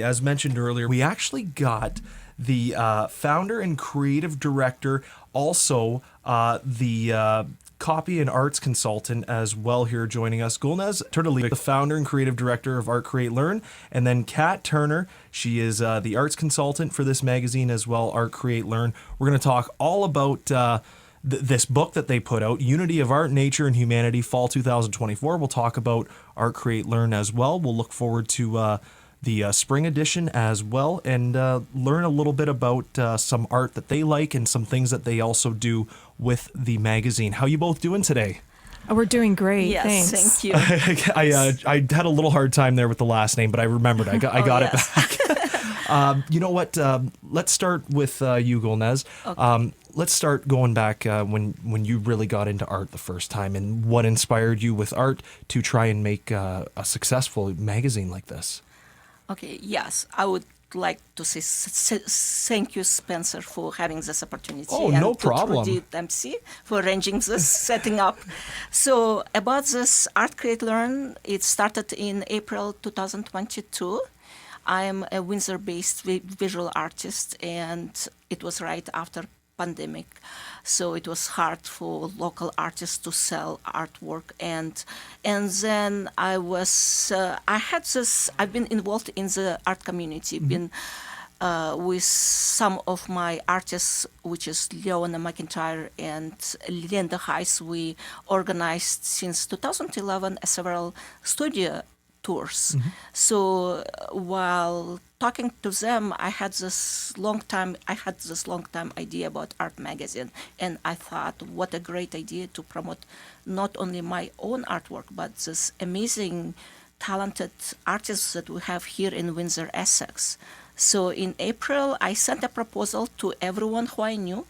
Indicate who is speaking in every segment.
Speaker 1: As mentioned earlier, we actually got the founder and creative director, also the copy and arts consultant as well here joining us. Gulnaz Turdalieva, the founder and creative director of Art Create Learn, and then Kat Turner. She is the arts consultant for this magazine as well, Art Create Learn. We're going to talk all about this book that they put out, Unity of Art, Nature, and Humanity, Fall 2024. We'll talk about Art Create Learn as well. We'll look forward to the spring edition as well, and learn a little bit about some art that they like and some things that they also do with the magazine. How you both doing today?
Speaker 2: Oh, we're doing great.
Speaker 3: Yes,
Speaker 2: Thanks.
Speaker 3: thank you.
Speaker 1: I had a little hard time there with the last name, but I remembered. I got it back. You know what? Let's start with you, Gulnaz.
Speaker 3: Okay.
Speaker 1: Let's start going back when you really got into art the first time, and what inspired you with art to try and make a successful magazine like this.
Speaker 3: Okay, yes, I would like to say thank you, Spencer, for having this opportunity.
Speaker 1: Oh,
Speaker 3: and
Speaker 1: no
Speaker 3: to
Speaker 1: problem.
Speaker 3: Trudy, Dempsey, for arranging this, setting up. So about this Art Create Learn, it started in April 2022. I'm a Windsor-based visual artist, and it was right after pandemic, so it was hard for local artists to sell artwork, and then I've been involved in the art community, been with some of my artists, which is Leona McIntyre and Linda Heiss. We organized since 2011 several studio tours. So while talking to them, I had this long time idea about art magazine, and I thought, what a great idea to promote not only my own artwork, but this amazing, talented artists that we have here in Windsor, Essex. So in April, I sent a proposal to everyone who I knew,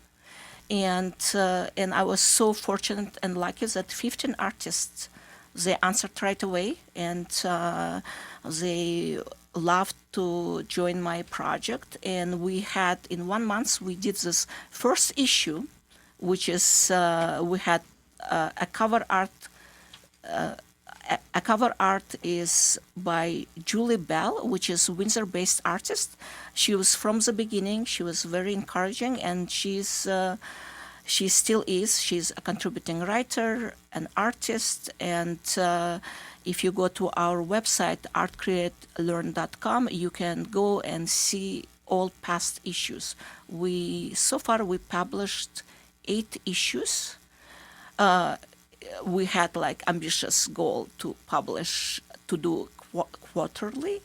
Speaker 3: and I was so fortunate and lucky that 15 artists, they answered right away, and they loved to join my project. And we had, in 1 month, we did this first issue, which is, we had a cover art. A cover art is by Julie Bell, which is a Windsor-based artist. She was from the beginning. She was very encouraging, and she still is. She's a contributing writer, an artist, and if you go to our website, artcreatelearn.com, you can go and see all past issues. So far we published 8 issues. We had like ambitious goal to do quarterly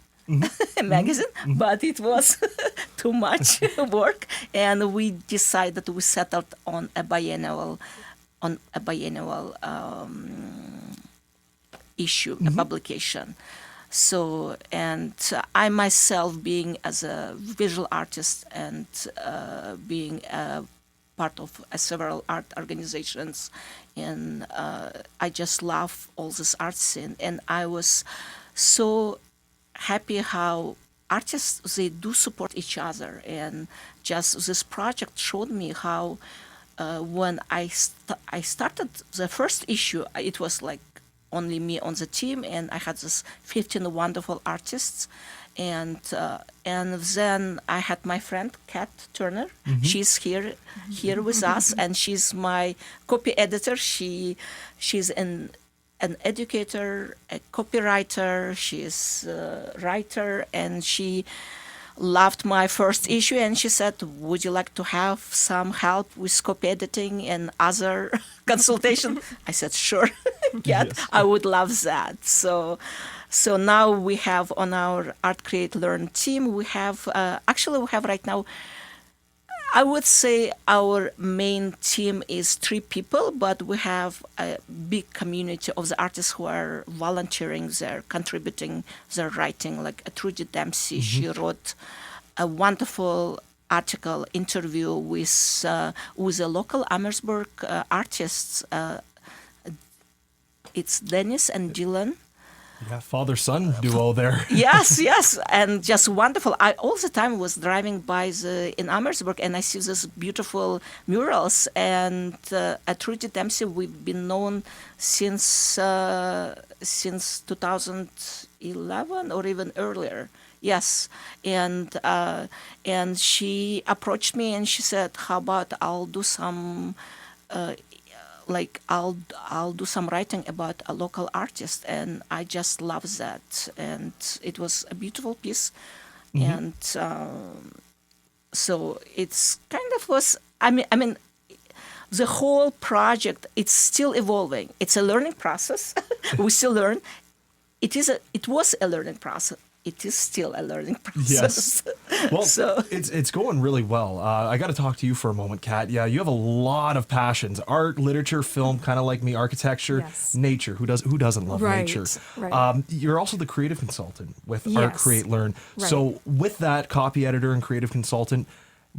Speaker 3: magazine, but it was too much work, and we decided we settled on a biennial issue, a publication. So, and I myself, being as a visual artist and being a part of several art organizations, and I just love all this art scene, and I was so happy how artists, they do support each other, and just this project showed me how when I started the first issue, it was like only me on the team, and I had this 15 wonderful artists, and then I had my friend Kat Turner. She's here with us, and she's my copy editor. She's an educator, a copywriter. She's a writer, and she loved my first issue, and she said, would you like to have some help with copy editing and other consultation? I said, sure, Kat, yes. I would love that. So now we have on our Art Create Learn team, we have right now, I would say our main team is 3 people, but we have a big community of the artists who are volunteering, they're contributing, they're writing, like Trudy Dempsey. She wrote a wonderful article, interview with a local Amherstburg artists. It's Dennis and Dylan.
Speaker 1: Yeah, father-son duo there.
Speaker 3: Yes, and just wonderful. I all the time was driving by in Amherstburg, and I see these beautiful murals. And at Trudy Dempsey, we've been known since 2011 or even earlier. Yes, and she approached me and she said, "How about I'll do some, I'll do some writing about a local artist," and I just love that, and it was a beautiful piece, and so it's kind of was. I mean, the whole project, it's still evolving. It's a learning process. We still learn. It was a learning process. It is still a learning process.
Speaker 1: Yes. Well, it's going really well. I got to talk to you for a moment, Kat. Yeah, you have a lot of passions: art, literature, film, kind of like me, architecture,
Speaker 2: Yes.
Speaker 1: nature. Who doesn't love
Speaker 2: Right,
Speaker 1: nature?
Speaker 2: right.
Speaker 1: You're also the creative consultant with Art,
Speaker 2: Yes.
Speaker 1: Create, Learn.
Speaker 2: Right.
Speaker 1: So with that, copy editor and creative consultant,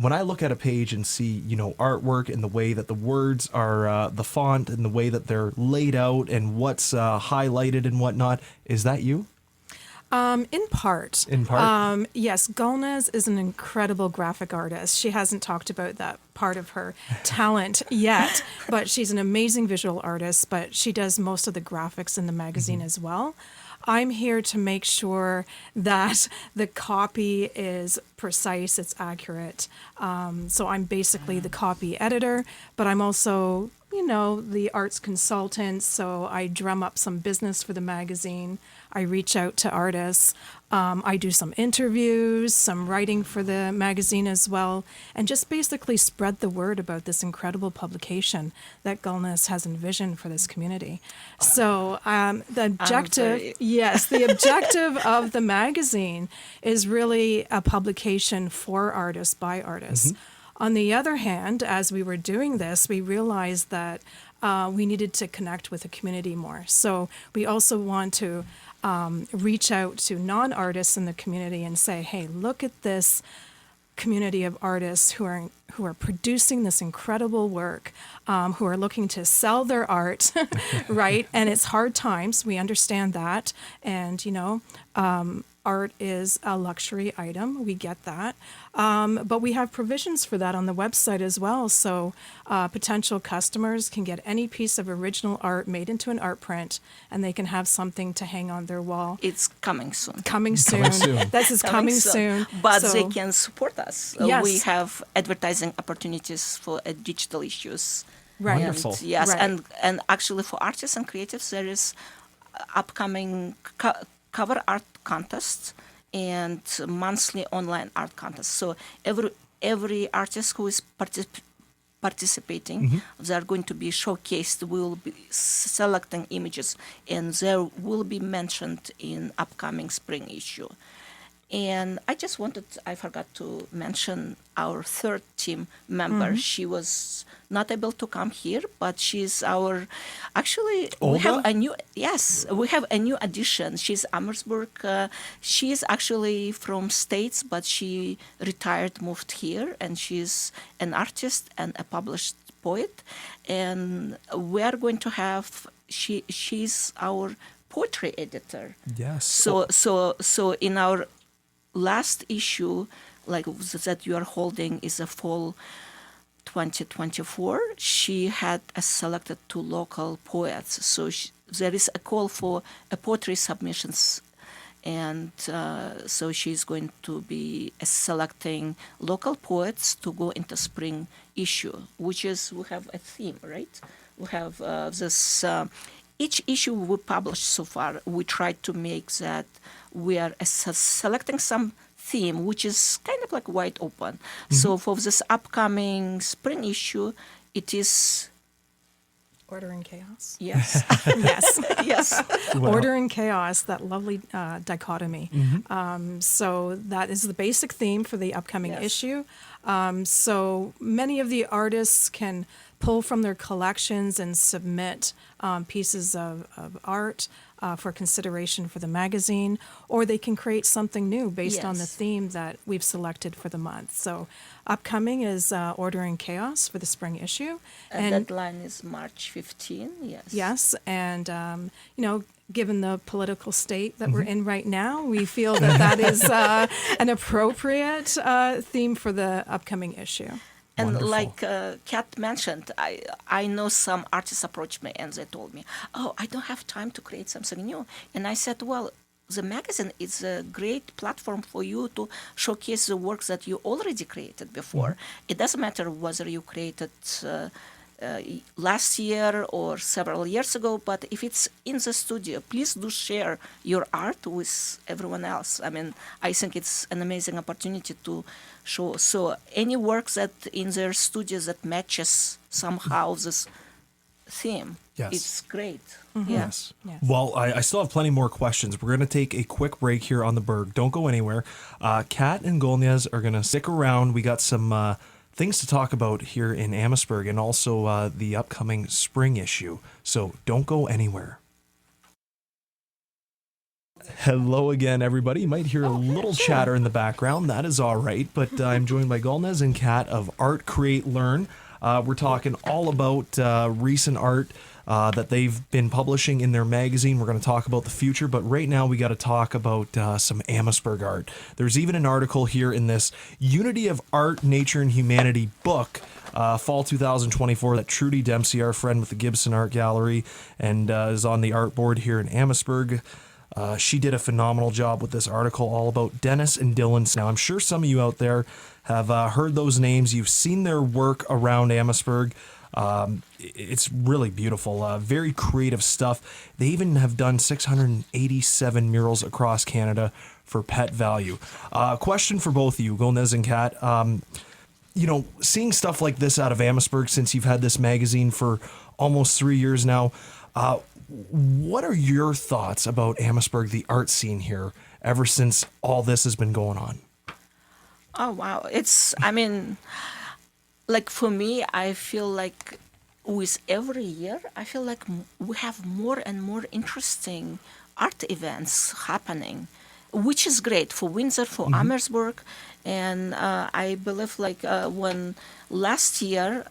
Speaker 1: when I look at a page and see, artwork and the way that the words are, the font and the way that they're laid out and what's highlighted and whatnot, is that you?
Speaker 2: In part.
Speaker 1: In part?
Speaker 2: Yes, Gulnaz is an incredible graphic artist. She hasn't talked about that part of her talent yet, but she's an amazing visual artist, but she does most of the graphics in the magazine as well. I'm here to make sure that the copy is precise, it's accurate. So I'm basically the copy editor, but I'm also, the arts consultant. So I drum up some business for the magazine. I reach out to artists. I do some interviews, some writing for the magazine as well, and just basically spread the word about this incredible publication that Gulnaz has envisioned for this community. So the objective, the objective of the magazine is really a publication for artists by artists. On the other hand, as we were doing this, we realized that we needed to connect with the community more. So we also want to reach out to non-artists in the community and say, hey, look at this community of artists who are producing this incredible work, who are looking to sell their art, right? And it's hard times. We understand that. And, art is a luxury item. We get that. But we have provisions for that on the website as well. So potential customers can get any piece of original art made into an art print, and they can have something to hang on their wall.
Speaker 3: It's coming soon.
Speaker 2: Coming soon. This is coming soon.
Speaker 3: But
Speaker 2: So-
Speaker 3: they can support us.
Speaker 2: Yes.
Speaker 3: We have advertising opportunities for digital issues.
Speaker 2: Right.
Speaker 1: Wonderful.
Speaker 3: And, yes,
Speaker 2: Right.
Speaker 3: and actually for artists and creatives, there is upcoming cover art contest and monthly online art contest. So every artist who is participating, they are going to be showcased. We will be selecting images, and they will be mentioned in upcoming spring issue. And I forgot to mention our third team member. She was not able to come here, but she's actually, we have a new addition. She's Amherstburg. She's actually from States, but she retired, moved here, and she's an artist and a published poet. And we are going to have, she's our poetry editor.
Speaker 1: Yes.
Speaker 3: So in our last issue, like that you are holding, is a fall 2024. She had selected 2 local poets. So there is a call for poetry submissions, and so she's going to be selecting local poets to go into spring issue, which is, we have a theme, right? We have this. Each issue we published so far, we tried to make that we are selecting some theme, which is kind of like wide open. So for this upcoming spring issue, it is
Speaker 2: Order and chaos.
Speaker 3: yes,
Speaker 2: Yes.
Speaker 3: yes,
Speaker 2: Order and chaos, that lovely dichotomy. So that is the basic theme for the upcoming
Speaker 3: Yes.
Speaker 2: issue. So many of the artists can pull from their collections and submit pieces of art for consideration for the magazine, or they can create something new based on the
Speaker 3: Yes.
Speaker 2: theme that we've selected for the month. So upcoming is Order and Chaos for the spring issue.
Speaker 3: and deadline is March 15. Yes.
Speaker 2: Yes, and given the political state that we're in right now, we feel that is an appropriate theme for the upcoming issue.
Speaker 3: And
Speaker 1: Wonderful.
Speaker 3: like Kat mentioned, I know some artists approached me and they told me, "Oh, I don't have time to create something new." And I said, "Well, the magazine is a great platform for you to showcase the works that you already created before. It doesn't matter whether you created last year or several years ago, but if it's in the studio, please do share your art with everyone else. I mean, I think it's an amazing opportunity to show. So any work that in their studios that matches somehow this theme,
Speaker 1: Yes.
Speaker 3: it's great.
Speaker 1: Yes.
Speaker 2: Yes.
Speaker 1: Well, I still have plenty more questions. We're going to take a quick break here on the Burg. Don't go anywhere. Kat and Gulnaz are going to stick around. We got some things to talk about here in Amherstburg and also the upcoming spring issue. So don't go anywhere. Hello again, everybody. You might hear a little chatter in the background. That is all right. But I'm joined by Gulnaz and Kat of Art, Create, Learn. We're talking all about recent art that they've been publishing in their magazine. We're going to talk about the future, but right now we got to talk about some Amherstburg art. There's even an article here in this Unity of Art, Nature, and Humanity book, fall 2024, that Trudy Dempsey, our friend with the Gibson Art Gallery, and is on the art board here in Amherstburg. She did a phenomenal job with this article all about Dennis and Dylan. Now, I'm sure some of you out there have heard those names. You've seen their work around Amherstburg. It's really beautiful, very creative stuff. They even have done 687 murals across Canada for pet value. Question for both of you, Gulnaz and Kat. You know, seeing stuff like this out of Amherstburg since you've had this magazine for almost 3 years now, what are your thoughts about Amherstburg, the art scene here, ever since all this has been going on?
Speaker 3: Oh, wow. I mean, like for me, I feel like with every year, I feel like we have more and more interesting art events happening, which is great for Windsor, for Amherstburg. And I believe like when last year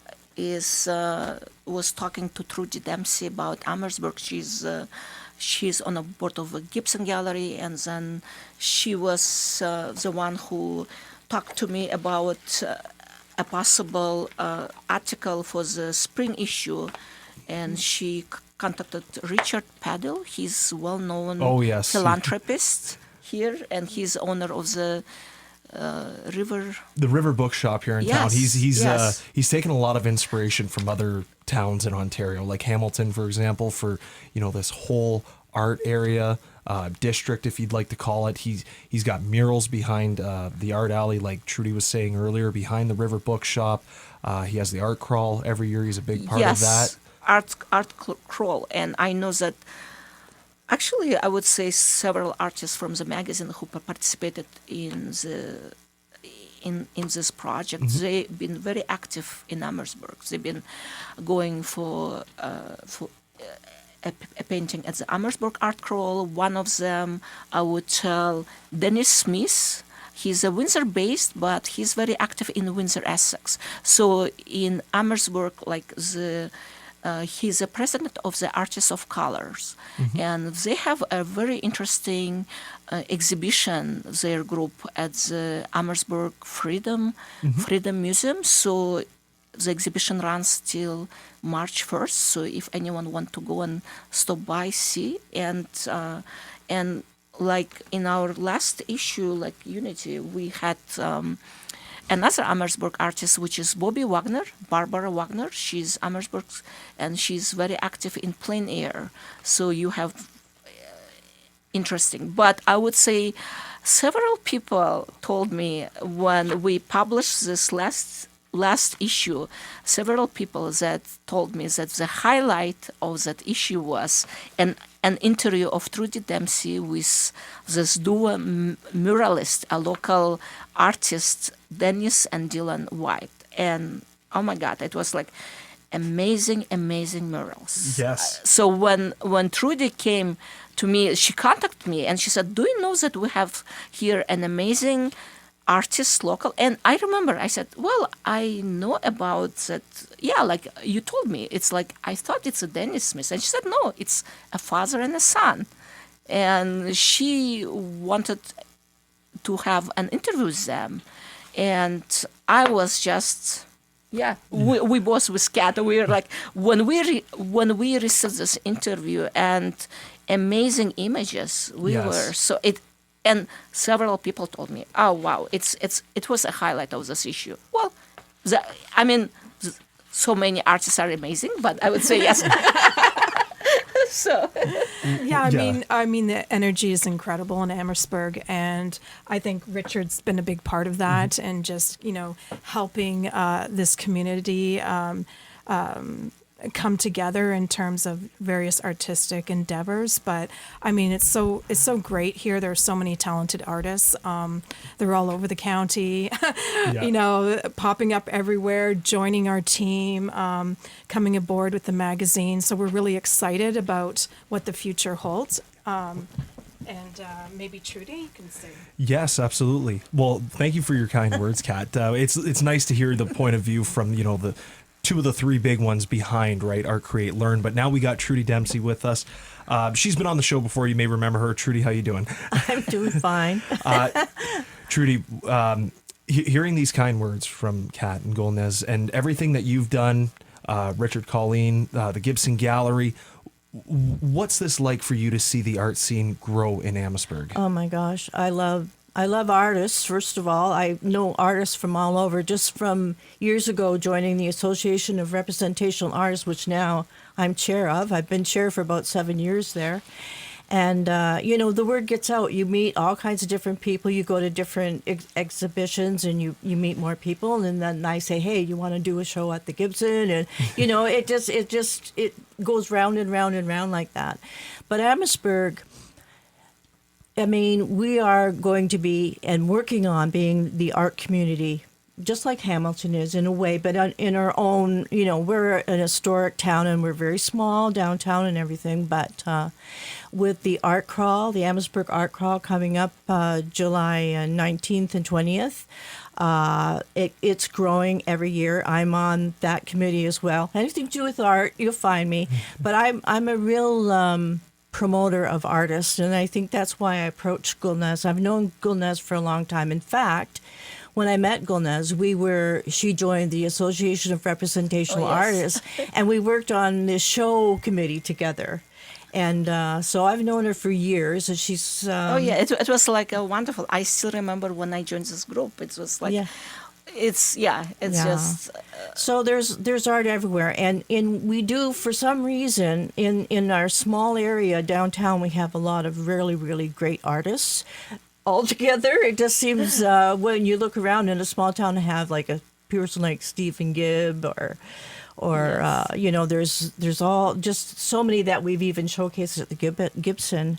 Speaker 3: was talking to Trudy Dempsey about Amherstburg, she's on a board of a Gibson gallery, and then she was the one who talked to me about a possible article for the spring issue, and she contacted Richard Paddle. He's well-known philanthropist here, and he's owner of the
Speaker 1: River Bookshop here in town. He's taken a lot of inspiration from other towns in Ontario, like Hamilton, for example, for this whole art area. District, if you'd like to call it. He's got murals behind the art alley, like Trudy was saying earlier, behind the River Bookshop. He has the art crawl every year. He's a big part of that.
Speaker 3: Art crawl, and I know that. Actually, I would say several artists from the magazine who participated in this project. They've been very active in Amherstburg. They've been going for a painting at the Amherstburg Art Crawl. One of them, I would tell, Dennis Smith. He's a Windsor-based, but he's very active in Windsor, Essex. So in Amherstburg, he's the president of the Artists of Colors, and they have a very interesting exhibition, their group, at the Amherstburg Freedom Museum. So the exhibition runs till March 1st. So if anyone want to go and stop by, see, and like in our last issue, like Unity, we had another Amherstburg artist, which is Barbara Wagner. She's Amherstburg, and she's very active in plein air. So you have interesting. But I would say several people told me when we published this last issue, several people that told me that the highlight of that issue was an interview of Trudy Dempsey with this duo muralist, a local artist, Dennis and Dylan White. And oh my God, it was like amazing murals.
Speaker 1: Yes.
Speaker 3: So when Trudy came to me, she contacted me and she said, "Do you know that we have here an amazing artist local?" And I remember I said, "Well, I know about that. Yeah, like you told me. It's like I thought it's a Dennis Smith." And she said, "No, it's a father and a son." And she wanted to have an interview with them. And I was just, we both with Kat, we were like, when we received this interview, and amazing images.
Speaker 1: Yes.
Speaker 3: And several people told me, "Oh wow, it was a highlight of this issue." Well, so many artists are amazing, but I would say yes. So
Speaker 2: Yeah, I mean, the energy is incredible in Amherstburg, and I think Richard's been a big part of that, and just helping this community come together in terms of various artistic endeavors. But I mean, it's so great here. There are so many talented artists. They're all over the county, popping up everywhere, joining our team, coming aboard with the magazine. So we're really excited about what the future holds. And maybe Trudy can say.
Speaker 1: Yes, absolutely. Well, thank you for your kind words, Kat. It's nice to hear the point of view from the two of the three big ones behind, right? Art, Create, Learn. But now we got Trudy Dempsey with us. She's been on the show before. You may remember her. Trudy, how you doing?
Speaker 4: I'm doing fine.
Speaker 1: Trudy, hearing these kind words from Kat and Gulnaz and everything that you've done, Richard, Colleen, the Gibson Gallery, what's this like for you to see the art scene grow in Amherstburg?
Speaker 4: Oh my gosh, I love artists. First of all, I know artists from all over, just from years ago joining the Association of Representational Artists, which now I'm chair of. I've been chair for about 7 years there. And, the word gets out. You meet all kinds of different people. You go to different exhibitions and you meet more people. And then I say, hey, you want to do a show at the Gibson? And, it goes round and round and round like that. But Amherstburg, I mean, we are going to be and working on being the art community, just like Hamilton is in a way, but in our own, we're an historic town and we're very small downtown and everything. But with the art crawl, the Amherstburg Art Crawl coming up July 19th and 20th, it's growing every year. I'm on that committee as well. Anything to do with art, you'll find me. But I'm a real promoter of artists, and I think that's why I approached Gulnaz. I've known Gulnaz for a long time. In fact, when I met Gulnaz, she joined the Association of Representational Artists, and we worked on this show committee together. And so I've known her for years, and she's...
Speaker 3: it was like a wonderful... I still remember when I joined this group. It was like... Yeah. It's just...
Speaker 4: So there's art everywhere. And we do, for some reason, in our small area downtown, we have a lot of really, really great artists. Altogether, it just seems when you look around in a small town to have like a person like Stephen Gibb or there's all just so many that we've even showcased at the Gibson.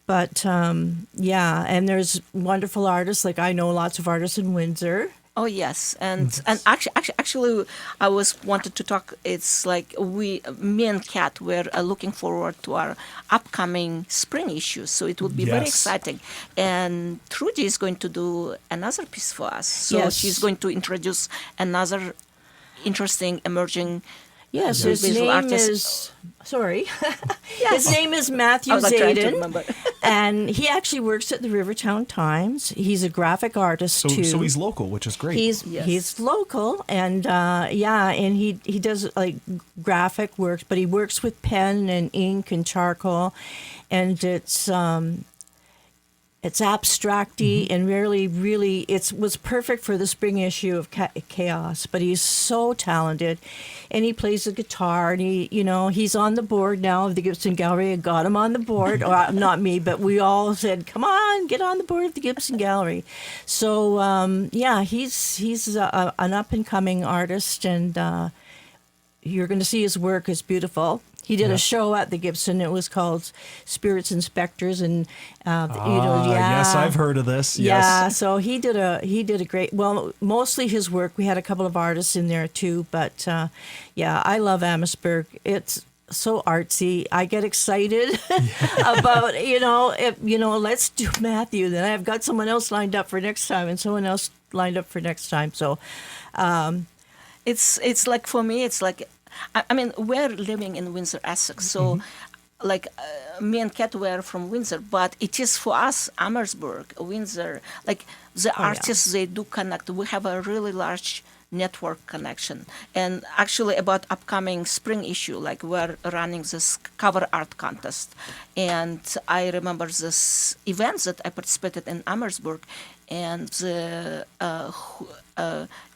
Speaker 4: But and there's wonderful artists. Like I know lots of artists in Windsor.
Speaker 3: Oh yes, and actually, I wanted to talk. It's like me and Kat were looking forward to our upcoming spring issue, so it would be very exciting. And Trudy is going to do another piece for us. So she's going to introduce another interesting emerging.
Speaker 4: Yes, his name
Speaker 3: artist.
Speaker 4: His name is Matthew Zayden, and he actually works at the Rivertown Times. He's a graphic artist too.
Speaker 1: So he's local, which is great.
Speaker 4: He's local, and and he does like graphic work, but he works with pen and ink and charcoal, and it's abstracty and really it was perfect for the spring issue of Chaos. But he's so talented, and he plays the guitar, and he's on the board now of the Gibson Gallery. I got him on the board, or not me, but we all said, "Come on, get on the board of the Gibson Gallery." So he's an up and coming artist, and you're going to see his work is beautiful. He did a show at the Gibson. It was called Spirits Inspectors, and
Speaker 1: yes, I've heard of this.
Speaker 4: Yeah, so he did a great. Well, mostly his work. We had a couple of artists in there too, but I love Amherstburg. It's so artsy. I get excited about let's do Matthew. Then I've got someone else lined up for next time, and someone else lined up for next time. So
Speaker 3: it's like for me, it's like. I mean, we're living in Windsor, Essex, so like me and Kat were from Windsor, but it is for us, Amherstburg, Windsor, like the artists, they do connect. We have a really large network connection. And actually about upcoming spring issue, like we're running this cover art contest. And I remember this event that I participated in Amherstburg, and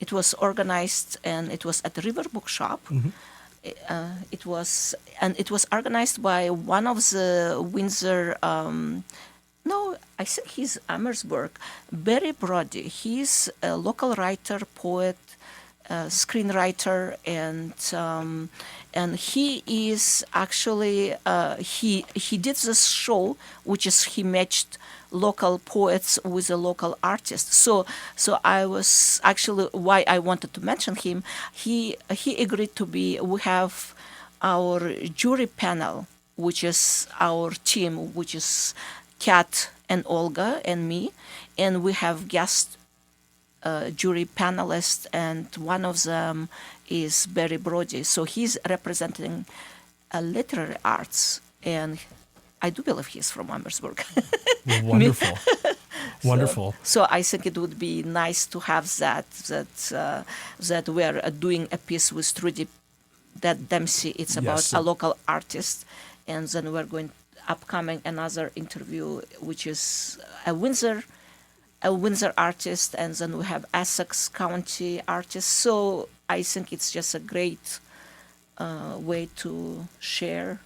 Speaker 3: it was organized, and it was at the River Bookshop. It was organized by one of the Windsor. No, I think he's Amherstburg. Barry Brody. He's a local writer, poet, screenwriter, and he is actually he did this show, which is he matched local poets with a local artist. So I was actually, why I wanted to mention him. He agreed to be. We have our jury panel, which is our team, which is Kat and Olga and me, and we have guest jury panelists, and one of them is Barry Brody. So he's representing literary arts, and I do believe he's from Amherstburg.
Speaker 1: Wonderful. Wonderful.
Speaker 3: So I think it would be nice to have that we are doing a piece with Trudy, that Dempsey. It's about
Speaker 1: Yes.
Speaker 3: a local artist, and then we're going upcoming another interview, which is a Windsor artist, and then we have Essex County artists. So I think it's just a great way to share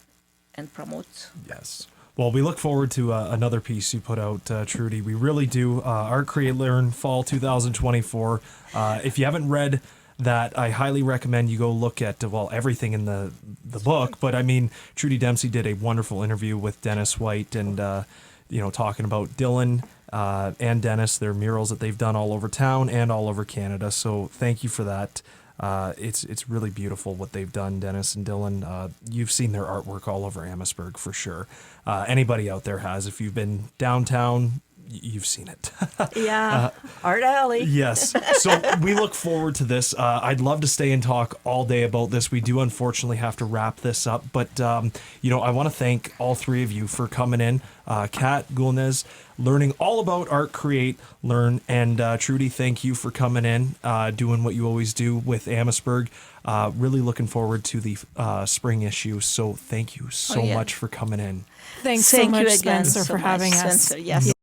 Speaker 3: and promote.
Speaker 1: Yes. Well, we look forward to another piece you put out, Trudy. We really do. Art, Create, Learn, Fall 2024. If you haven't read that, I highly recommend you go look at, everything in the book. But I mean, Trudy Dempsey did a wonderful interview with Dennis White, and talking about Dylan and Dennis, their murals that they've done all over town and all over Canada. So thank you for that. It's really beautiful what they've done, Dennis and Dylan. You've seen their artwork all over Amherstburg for sure. Anybody out there has. If you've been downtown, you've seen it.
Speaker 4: Yeah, Art Alley.
Speaker 1: Yes. So we look forward to this. I'd love to stay and talk all day about this. We do unfortunately have to wrap this up, but I want to thank all three of you for coming in. Kat, Gulnaz, learning all about Art, Create, Learn, and Trudy, thank you for coming in, doing what you always do with Amherstburg. Really looking forward to the spring issue. So thank you so much for coming in.
Speaker 2: Thanks
Speaker 3: Thank
Speaker 2: so
Speaker 3: you
Speaker 2: much,
Speaker 3: again
Speaker 2: Spencer,
Speaker 3: so
Speaker 2: for
Speaker 3: much,
Speaker 2: having us.
Speaker 3: Spencer. Yes.